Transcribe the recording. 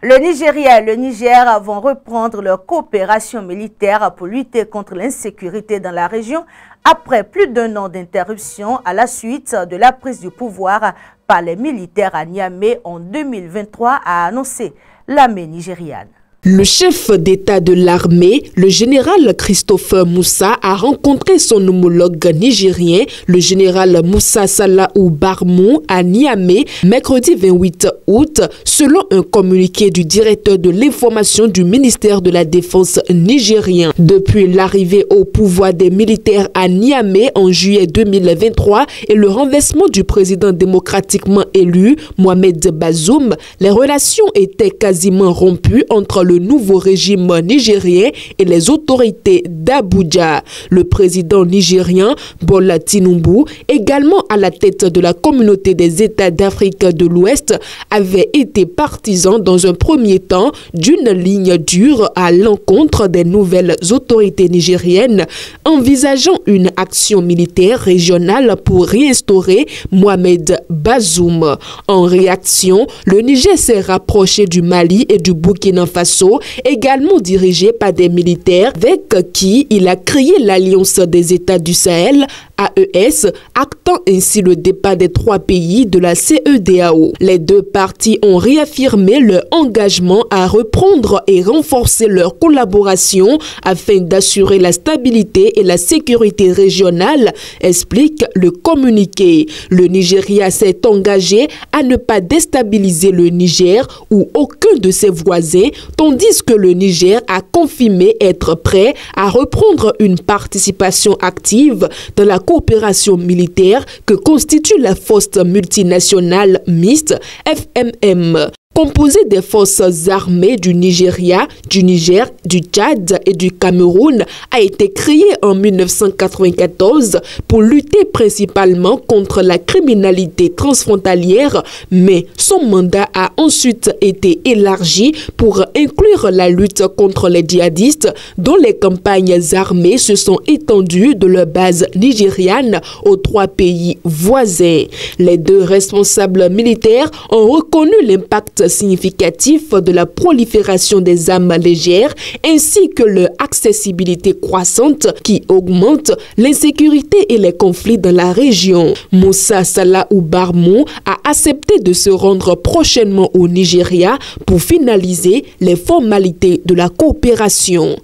Le Nigeria et le Niger vont reprendre leur coopération militaire pour lutter contre l'insécurité dans la région après plus d'un an d'interruption à la suite de la prise du pouvoir par les militaires à Niamey en 2023, a annoncé l'armée nigériane. Le chef d'État de l'armée, le général Christopher Moussa, a rencontré son homologue nigérien, le général Moussa Salahou Barmou, à Niamey, mercredi 28 août, selon un communiqué du directeur de l'information du ministère de la Défense nigérien. Depuis l'arrivée au pouvoir des militaires à Niamey en juillet 2023 et le renversement du président démocratiquement élu, Mohamed Bazoum, les relations étaient quasiment rompues entre le nouveau régime nigérien et les autorités d'Abuja. Le président nigérien, Bola Tinubu, également à la tête de la communauté des États d'Afrique de l'Ouest, avait été partisan dans un premier temps d'une ligne dure à l'encontre des nouvelles autorités nigériennes, envisageant une action militaire régionale pour réinstaurer Mohamed Bazoum. En réaction, le Niger s'est rapproché du Mali et du Burkina Faso, également dirigé par des militaires avec qui il a créé l'Alliance des États du Sahel, AES, actant ainsi le départ des trois pays de la CEDEAO. Les deux parties ont réaffirmé leur engagement à reprendre et renforcer leur collaboration afin d'assurer la stabilité et la sécurité régionale, explique le communiqué. Le Nigeria s'est engagé à ne pas déstabiliser le Niger ou aucun de ses voisins, tandis que le Niger a confirmé être prêt à reprendre une participation active dans la coopération militaire que constitue la force multinationale mixte FMM. Composée des forces armées du Nigeria, du Niger, du Tchad et du Cameroun, a été créée en 1994 pour lutter principalement contre la criminalité transfrontalière, mais son mandat a ensuite été élargi pour inclure la lutte contre les djihadistes, dont les campagnes armées se sont étendues de leur base nigériane aux trois pays voisins. Les deux responsables militaires ont reconnu l'impact significatif de la prolifération des armes légères ainsi que leur accessibilité croissante qui augmente l'insécurité et les conflits dans la région. Moussa Salahou Barmou a accepté de se rendre prochainement au Nigeria pour finaliser les formalités de la coopération.